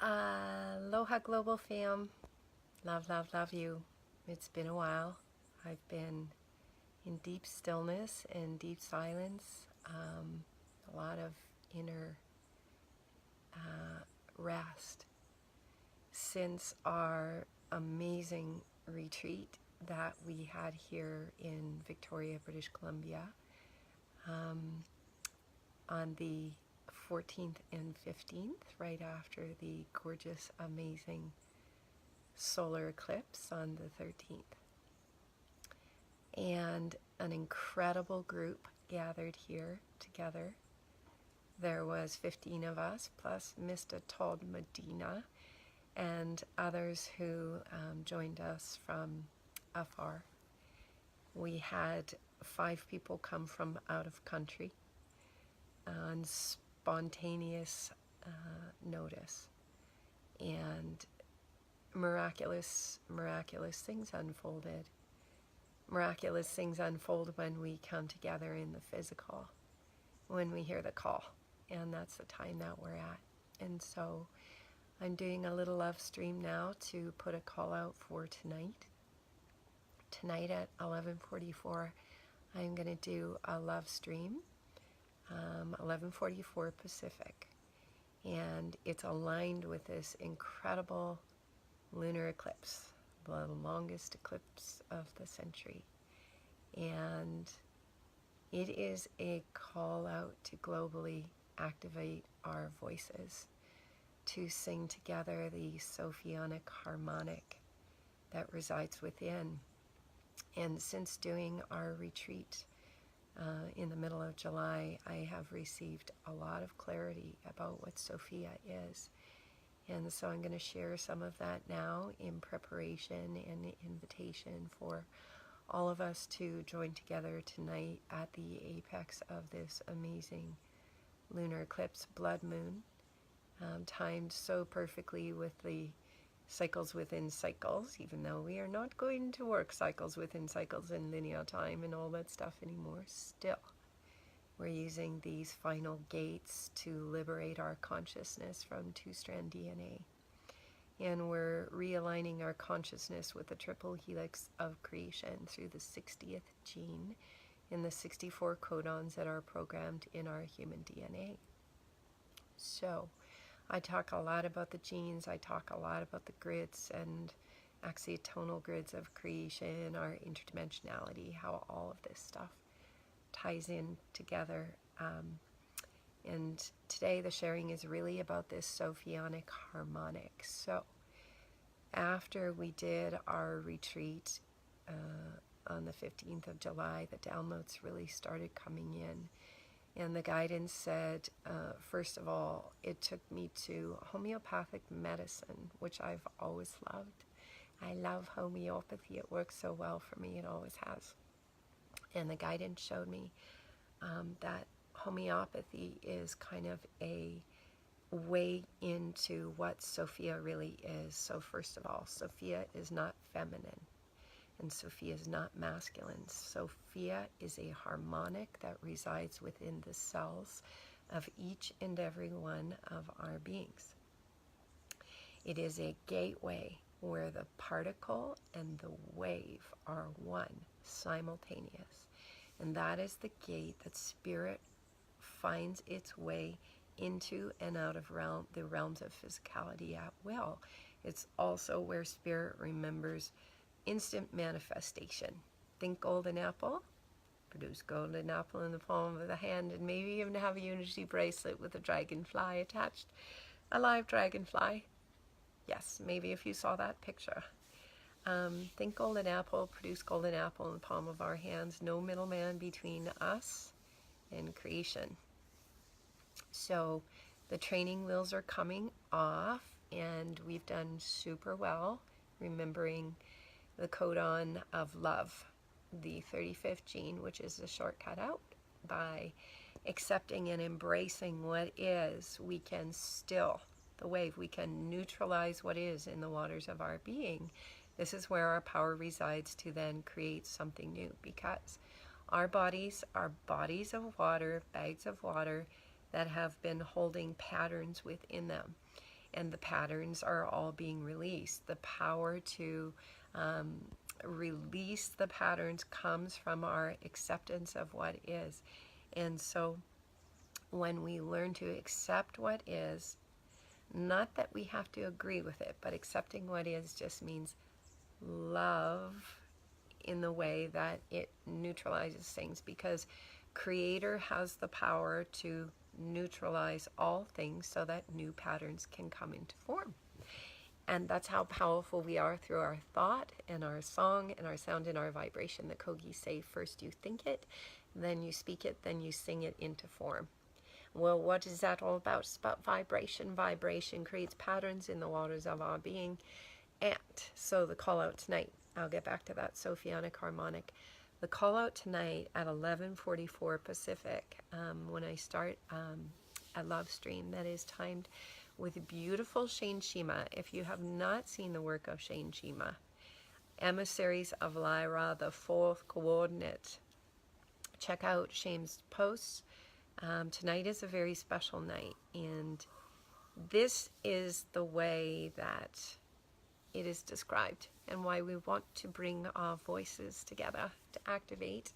Aloha Global Fam. Love, love, love you. It's been a while. I've been in deep stillness and deep silence. A lot of inner rest since our amazing retreat that we had here in Victoria, British Columbia on the 14th and 15th, right after the gorgeous, amazing solar eclipse on the 13th. And an incredible group gathered here together. There was 15 of us, plus Mr. Todd Medina and others who joined us from afar. We had 5 people come from out of country on spontaneous notice. And miraculous things unfolded. Miraculous things unfold when we come together in the physical, when we hear the call, and that's the time that we're at. And so I'm doing a little love stream now to put a call out for tonight. Tonight at 11:44, I'm going to do a love stream, 11:44 Pacific, and it's aligned with this incredible lunar eclipse, the longest eclipse of the century. And it is a call out to globally activate our voices, to sing together the sophionic harmonic that resides within. And since doing our retreat in the middle of July, I have received a lot of clarity about what Sophia is. And so I'm going to share some of that now in preparation and invitation for all of us to join together tonight at the apex of this amazing lunar eclipse, blood moon, timed so perfectly with the cycles within cycles, even though we are not going to work cycles within cycles and linear time and all that stuff anymore. Still, we're using these final gates to liberate our consciousness from two-strand DNA. And we're realigning our consciousness with the triple helix of creation through the 60th gene in the 64 codons that are programmed in our human DNA. So, I talk a lot about the genes, I talk a lot about the grids and axiatonal grids of creation, our interdimensionality, how all of this stuff ties in together. And today the sharing is really about this sophionic harmonic. So after we did our retreat on the 15th of July, the downloads really started coming in. And the guidance said, first of all, it took me to homeopathic medicine, which I've always loved. I love homeopathy. It works so well for me. It always has. And the guidance showed me that homeopathy is kind of a way into what Sophia really is. So first of all, Sophia is not feminine, and Sophia is not masculine. Sophia is a harmonic that resides within the cells of each and every one of our beings. It is a gateway where the particle and the wave are one, simultaneous. And that is the gate that spirit finds its way into and out of the realms of physicality at will. It's also where spirit remembers instant manifestation. Think golden apple, produce golden apple in the palm of the hand, and maybe even have a unity bracelet with a dragonfly attached. A live dragonfly. Yes, maybe if you saw that picture. Think golden apple, produce golden apple in the palm of our hands. No middleman between us and creation. So the training wheels are coming off, and we've done super well remembering the codon of love, the 35th gene, which is the shortcut out. By accepting and embracing what is, we can still the wave. We can neutralize what is in the waters of our being. This is where our power resides to then create something new, because our bodies are bodies of water, bags of water that have been holding patterns within them. and the patterns are all being released. The power to release the patterns comes from our acceptance of what is. And so when we learn to accept what is, not that we have to agree with it, but accepting what is just means love in the way that it neutralizes things, because Creator has the power to neutralize all things so that new patterns can come into form. And that's how powerful we are through our thought and our song and our sound and our vibration. The Kogis say, first you think it, then you speak it, then you sing it into form. Well, what is that all about? It's about vibration. Vibration creates patterns in the waters of our being. And so the call out tonight, I'll get back to that, sophionic, harmonic. The call out tonight at 11:44 Pacific, when I start at LoveStream, that is timed with beautiful Shane Shima. If you have not seen the work of Shane Shima, Emissaries of Lyra, the fourth coordinate, check out Shane's posts. Tonight is a very special night, and this is the way that it is described and why we want to bring our voices together to activate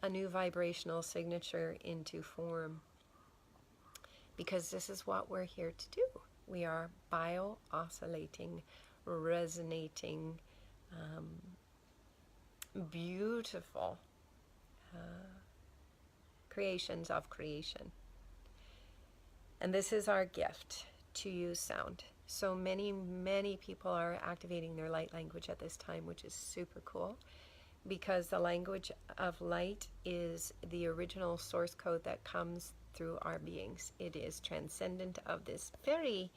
a new vibrational signature into form, because this is what we're here to do. We are bio-oscillating, resonating, beautiful creations of creation. And this is our gift, to use sound. So many people are activating their light language at this time, which is super cool, because the language of light is the original source code that comes through our beings. It is transcendent of this very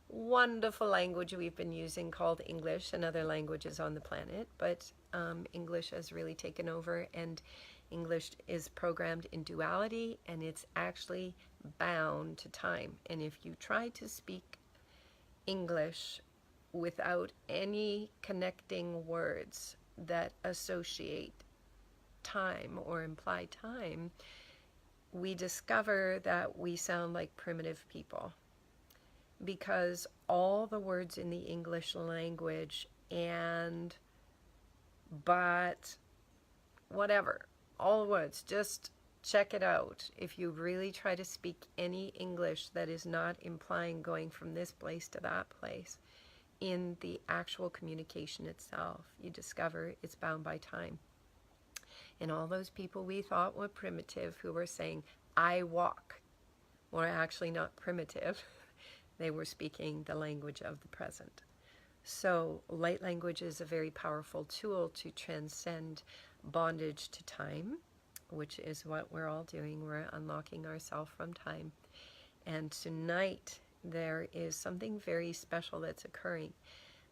wonderful language we've been using called English and other languages on the planet, but English has really taken over, and English is programmed in duality, and it's actually bound to time. And if you try to speak English without any connecting words that associate time or imply time, we discover that we sound like primitive people, because all the words in the English language and but whatever, all the words, just check it out. If you really try to speak any English that is not implying going from this place to that place in the actual communication itself, you discover it's bound by time. And all those people we thought were primitive who were saying, I walk, were actually not primitive. They were speaking the language of the present. So light language is a very powerful tool to transcend bondage to time, which is what we're all doing. We're unlocking ourselves from time. And tonight there is something very special that's occurring,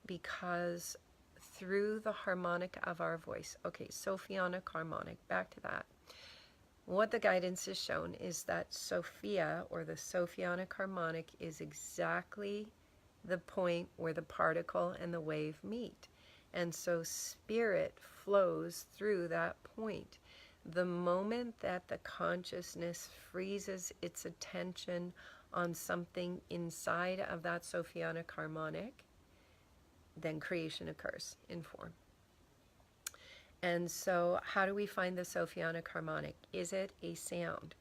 because through the harmonic of our voice, okay, sophionic, harmonic, back to that. What the guidance has shown is that Sophia, or the sophionic harmonic, is exactly the point where the particle and the wave meet. And so spirit flows through that point. The moment that the consciousness freezes its attention on something inside of that sophionic harmonic, then creation occurs in form. And so how do we find the sophionic harmonic? Is it a sound?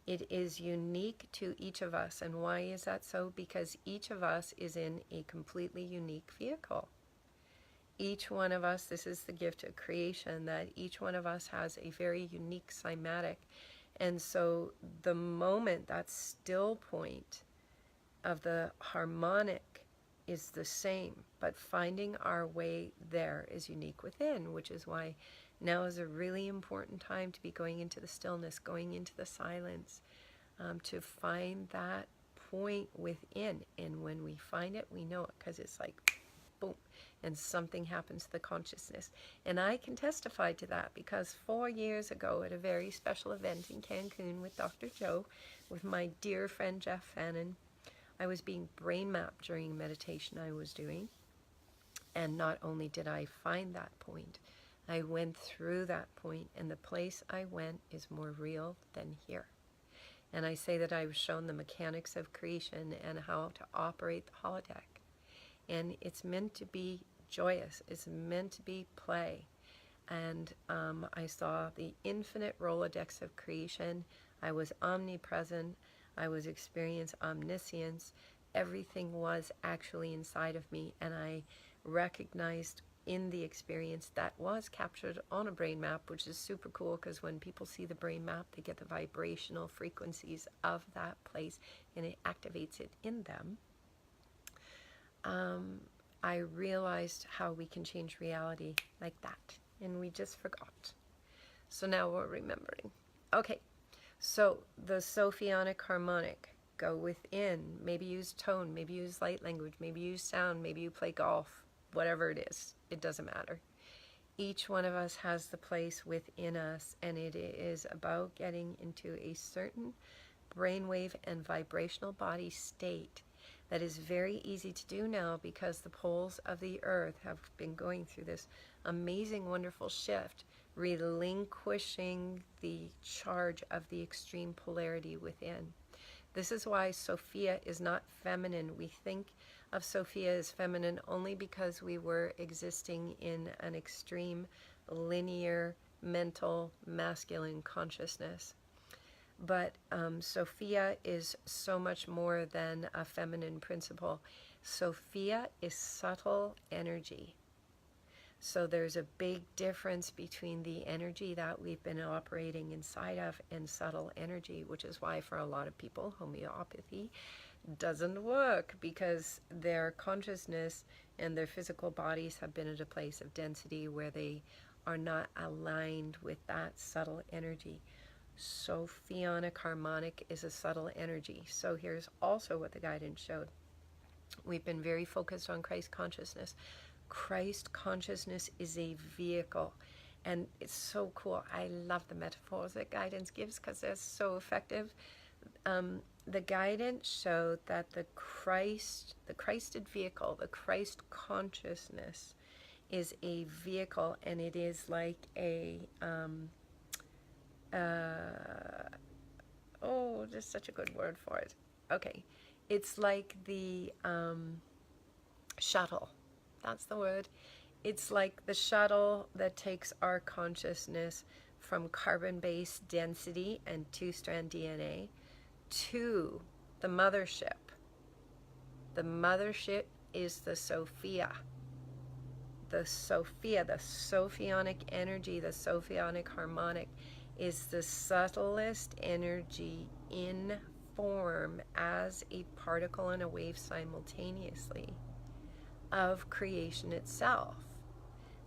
It is unique to each of us. And why is that so? Because each of us is in a completely unique vehicle. Each one of us, this is the gift of creation, that each one of us has a very unique cymatic. And so the moment, that still point of the harmonic is the same, but finding our way there is unique within, which is why now is a really important time to be going into the stillness, going into the silence, to find that point within. And when we find it, we know it, because it's like boom, and something happens to the consciousness. And I can testify to that, because 4 years ago at a very special event in Cancun with Dr. Joe, with my dear friend Jeff Fannin, I was being brain mapped during a meditation I was doing. And not only did I find that point, I went through that point, and the place I went is more real than here. And I say that I was shown the mechanics of creation and how to operate the holodeck. And it's meant to be joyous. It's meant to be play. And I saw the infinite Rolodex of creation. I was omnipresent. I was experiencing omniscience. Everything was actually inside of me, and I recognized in the experience that was captured on a brain map, which is super cool because when people see the brain map, they get the vibrational frequencies of that place and it activates it in them. I realized how we can change reality like that, and we just forgot. So now we're remembering. Okay, so the sophionic harmonic, go within, maybe use tone, maybe use light language, maybe use sound, maybe you play golf, whatever it is, it doesn't matter. Each one of us has the place within us, and it is about getting into a certain brainwave and vibrational body state that is very easy to do now because the poles of the earth have been going through this amazing, wonderful shift, relinquishing the charge of the extreme polarity within. This is why Sophia is not feminine. We think of Sophia as feminine only because we were existing in an extreme, linear, mental, masculine consciousness. But Sophia is so much more than a feminine principle. Sophia is subtle energy. So there's a big difference between the energy that we've been operating inside of and subtle energy, which is why for a lot of people, homeopathy doesn't work because their consciousness and their physical bodies have been at a place of density where they are not aligned with that subtle energy. Sophionic harmonic is a subtle energy. So here's also what the guidance showed. We've been very focused on Christ consciousness. Christ consciousness is a vehicle, and it's so cool. I love the metaphors that guidance gives because they're so effective. The guidance showed that the Christed vehicle, the Christ consciousness is a vehicle, and it is like a just such a good word for it. Okay, it's like the shuttle. That's the word. It's like the shuttle that takes our consciousness from carbon-based density and two-strand DNA to the mothership. The mothership is the Sophia. The Sophia, the sophionic energy, the sophionic harmonic is the subtlest energy in form as a particle and a wave simultaneously of creation itself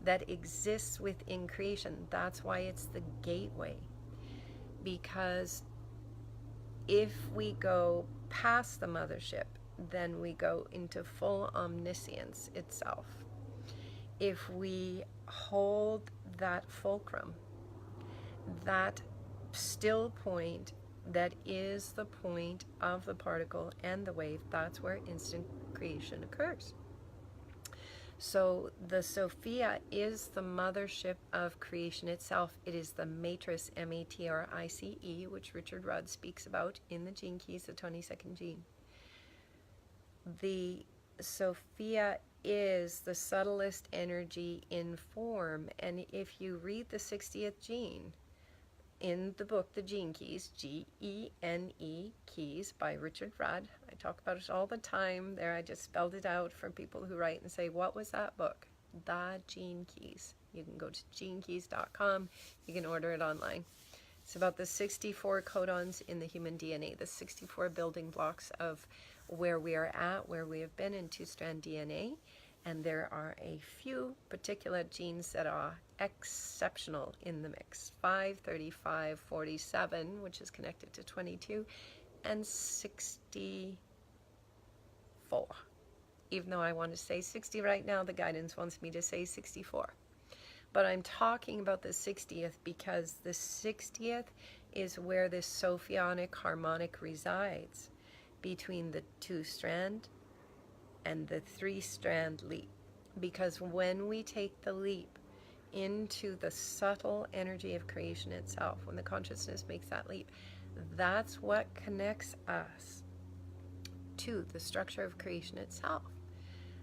that exists within creation. That's why it's the gateway, because if we go past the mothership, then we go into full omniscience itself. If we hold that fulcrum, that still point that is the point of the particle and the wave, that's where instant creation occurs. So the Sophia is the mothership of creation itself. It is the matrice, M-A-T-R-I-C-E, which Richard Rudd speaks about in the Gene Keys, the 22nd gene. The Sophia is the subtlest energy in form, and if you read the 60th gene in the book, The Gene Keys, G-E-N-E Keys by Richard Rudd. I talk about it all the time. There, I just spelled it out for people who write and say, what was that book? The Gene Keys. You can go to genekeys.com. You can order it online. It's about the 64 codons in the human DNA, the 64 building blocks of where we are at, where we have been in two-strand DNA. And there are a few particular genes that are exceptional in the mix. 5, 35, 47, which is connected to 22, and 64. Even though I want to say 60 right now, the guidance wants me to say 64. But I'm talking about the 60th because the 60th is where this sophionic harmonic resides between the two-strand and the three-strand leap. Because when we take the leap into the subtle energy of creation itself, when the consciousness makes that leap, that's what connects us to the structure of creation itself.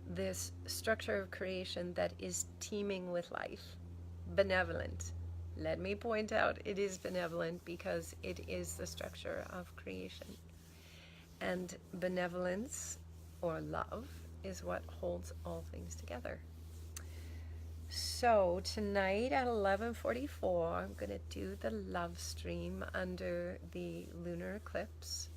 This structure of creation that is teeming with life, benevolent. Let me point out, it is benevolent because it is the structure of creation. And benevolence, or love, is what holds all things together. So tonight at 11:44, I'm going to do the love stream under the lunar eclipse.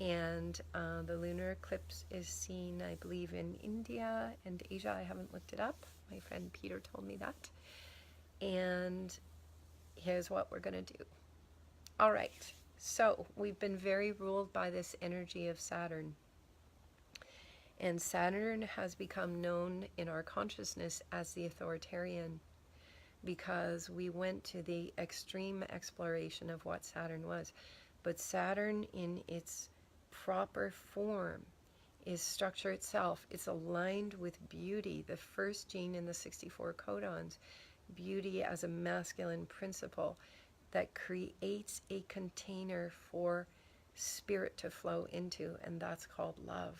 And the lunar eclipse is seen, I believe, in India and Asia. I haven't looked it up. My friend Peter told me that. And here's what we're going to do. All right. So we've been very ruled by this energy of Saturn. And Saturn has become known in our consciousness as the authoritarian because we went to the extreme exploration of what Saturn was. But Saturn in its proper form is structure itself. It's aligned with beauty, the first gene in the 64 codons, beauty as a masculine principle that creates a container for spirit to flow into, and that's called love.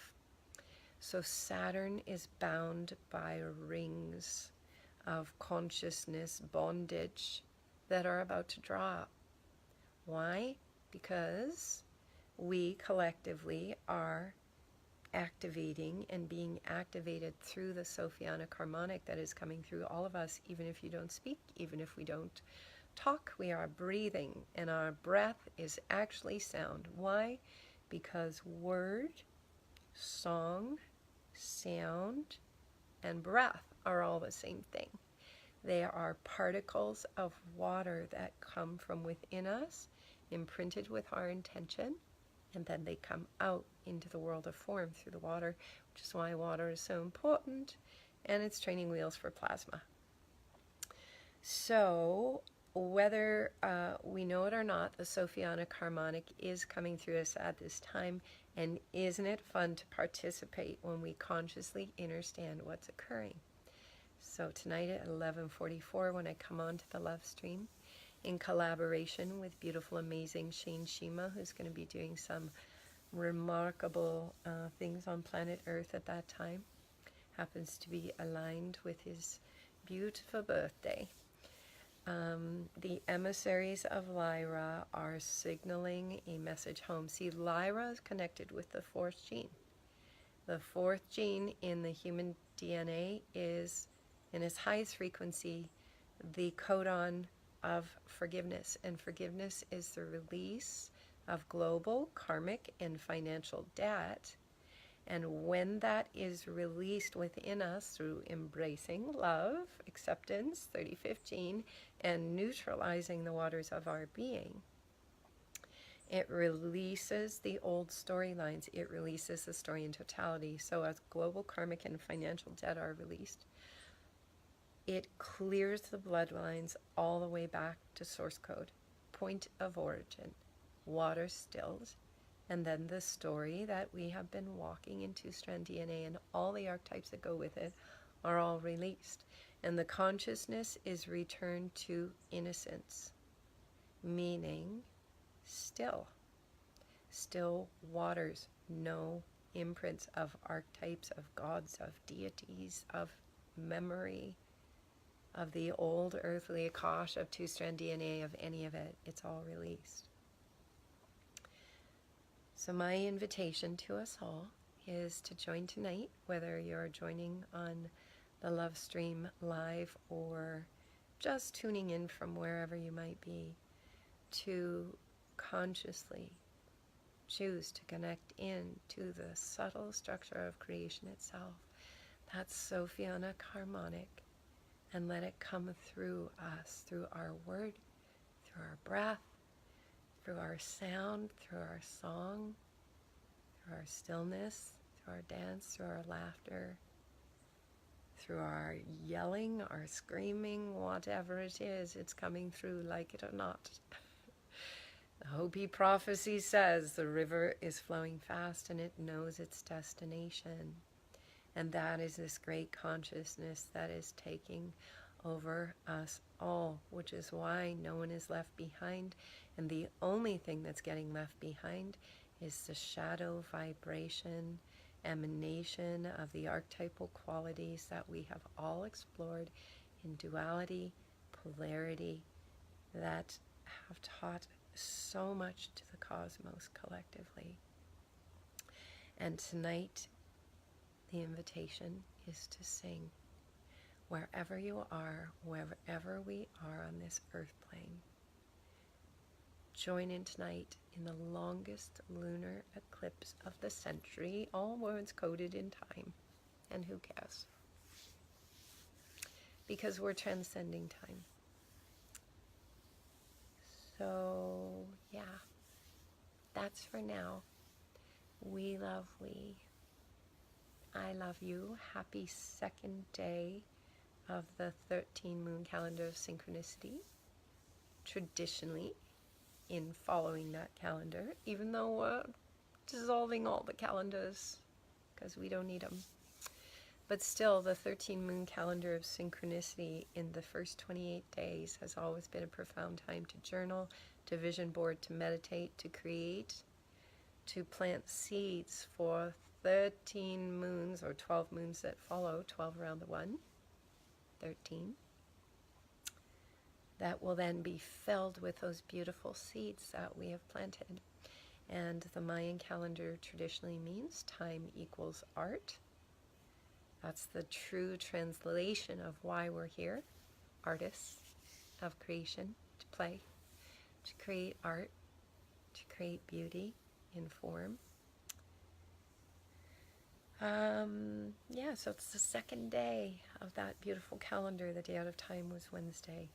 So Saturn is bound by rings of consciousness bondage that are about to drop. Why? Because we collectively are activating and being activated through the sophionic harmonic that is coming through all of us, even if you don't speak, even if we don't talk, we are breathing, and our breath is actually sound. Why? Because word, song, sound, and breath are all the same thing. They are particles of water that come from within us, imprinted with our intention, and then they come out into the world of form through the water, which is why water is so important, and it's training wheels for plasma. So whether we know it or not, the sophionic harmonic is coming through us at this time, and isn't it fun to participate when we consciously understand what's occurring? So tonight at 11:44, when I come on to the love stream, in collaboration with beautiful, amazing Shane Shima, who's going to be doing some remarkable things on planet Earth at that time, happens to be aligned with his beautiful birthday. The emissaries of Lyra are signaling a message home. See, Lyra is connected with the fourth gene. The fourth gene in the human DNA is, in its highest frequency, the codon of forgiveness. And forgiveness is the release of global, karmic, and financial debt. And when that is released within us through embracing love, acceptance, 3015, and neutralizing the waters of our being, it releases the old storylines. It releases the story in totality. So as global, karmic, and financial debt are released, it clears the bloodlines all the way back to source code, point of origin, water stills, and then the story that we have been walking in two-strand DNA and all the archetypes that go with it are all released. And the consciousness is returned to innocence, meaning still waters, no imprints of archetypes, of gods, of deities, of memory, of the old earthly Akash, of two-strand DNA, of any of it. It's all released. So my invitation to us all is to join tonight, whether you're joining on the Love Stream live or just tuning in from wherever you might be, to consciously choose to connect in to the subtle structure of creation itself, that sophionic harmonic, and let it come through us, through our word, through our breath, through our sound, through our song, through our stillness, through our dance, through our laughter, through our yelling, our screaming, whatever it is, it's coming through, like it or not. The Hopi prophecy says the river is flowing fast and it knows its destination. And that is this great consciousness that is taking over us all, which is why no one is left behind. And the only thing that's getting left behind is the shadow vibration, emanation of the archetypal qualities that we have all explored in duality, polarity, that have taught so much to the cosmos collectively. And tonight, the invitation is to sing. Wherever you are, wherever we are on this earth plane, join in tonight in the longest lunar eclipse of the century, all words coded in time. And who cares? Because we're transcending time. So, yeah, that's for now. We love we. I love you. Happy second day of the 13 moon calendar of synchronicity. Traditionally, in following that calendar, even though we're dissolving all the calendars because we don't need them. But still, the 13 moon calendar of synchronicity in the first 28 days has always been a profound time to journal, to vision board, to meditate, to create, to plant seeds for 13 moons or 12 moons that follow, 12 around the one, 13, that will then be filled with those beautiful seeds that we have planted. And the Mayan calendar traditionally means time equals art. That's the true translation of why we're here, artists of creation, to play, to create art, to create beauty in form. So it's the second day of that beautiful calendar. The day out of time was Wednesday.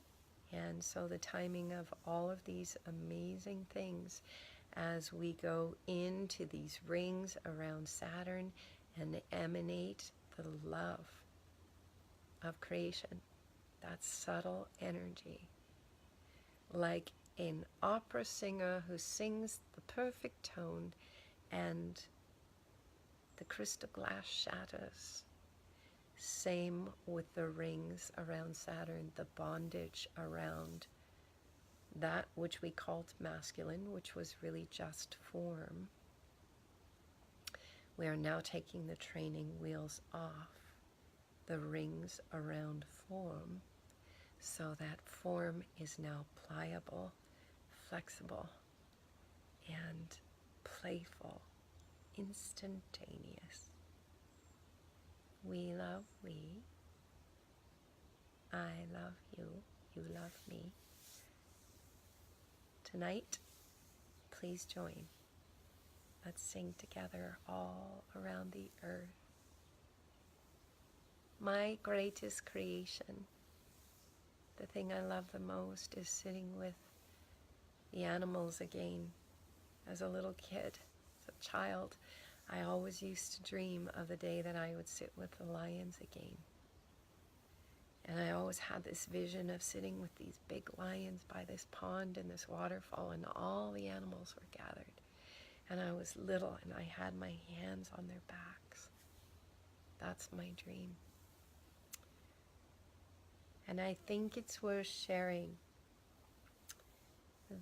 And so the timing of all of these amazing things as we go into these rings around Saturn and emanate the love of creation, that subtle energy, like an opera singer who sings the perfect tone and the crystal glass shatters. Same with the rings around Saturn, the bondage around that which we called masculine, which was really just form. We are now taking the training wheels off the rings around form, so that form is now pliable, flexible, and playful, instantaneous. We love we. I love you. You love me. Tonight, please join. Let's sing together all around the earth. My greatest creation, the thing I love the most, is sitting with the animals again. As a little kid, as a child, I always used to dream of the day that I would sit with the lions again. And I always had this vision of sitting with these big lions by this pond and this waterfall, and all the animals were gathered. And I was little, and I had my hands on their backs. That's my dream. And I think it's worth sharing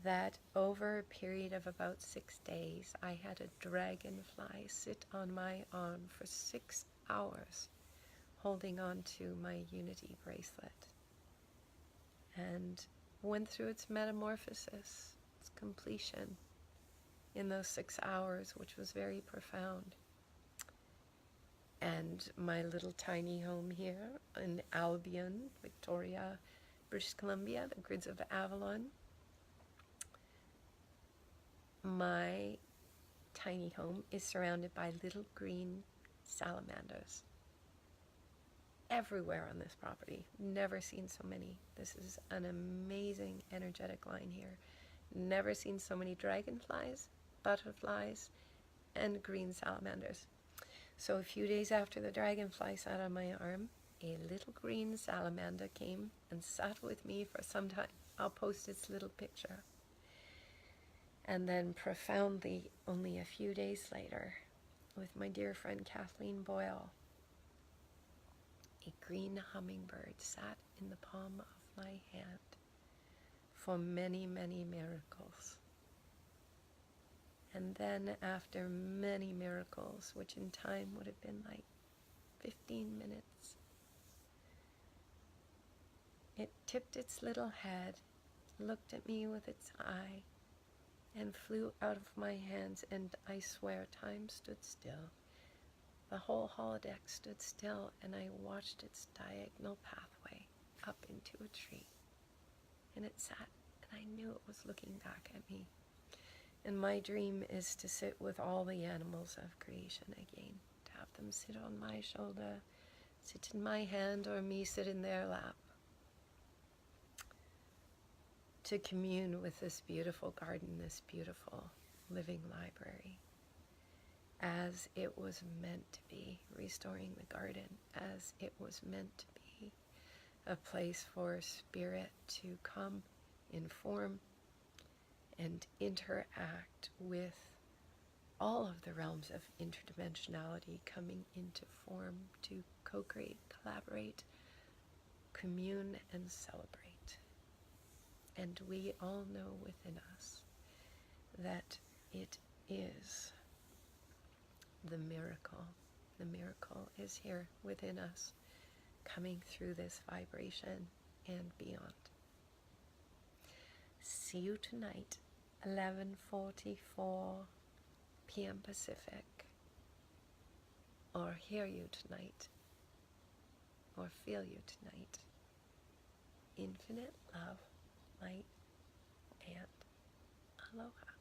that over a period of about 6 days, I had a dragonfly sit on my arm for 6 hours, holding on to my unity bracelet, and went through its metamorphosis, its completion in those 6 hours, which was very profound. And my little tiny home here in Albion, Victoria, British Columbia, the grids of Avalon, my tiny home is surrounded by little green salamanders. Everywhere on this property. Never seen so many. This is an amazing energetic line here. Never seen so many dragonflies, butterflies, and green salamanders. So a few days after the dragonfly sat on my arm, a little green salamander came and sat with me for some time. I'll post its little picture. And then profoundly, only a few days later, with my dear friend Kathleen Boyle, A green hummingbird sat in the palm of my hand for many, many miracles. And then after many miracles, which in time would have been like 15 minutes, it tipped its little head, looked at me with its eye, and flew out of my hands, and I swear time stood still. The whole holodeck stood still, and I watched its diagonal pathway up into a tree. And it sat, and I knew it was looking back at me. And my dream is to sit with all the animals of creation again, to have them sit on my shoulder, sit in my hand, or me sit in their lap, to commune with this beautiful garden, this beautiful living library, as it was meant to be, restoring the garden as it was meant to be, a place for spirit to come, inform, and interact with all of the realms of interdimensionality coming into form to co-create, collaborate, commune, and celebrate. And we all know within us that it is the miracle. The miracle is here within us, coming through this vibration and beyond. See you tonight, 11:44 p.m. Pacific, or hear you tonight, or feel you tonight. Infinite love, light, and aloha.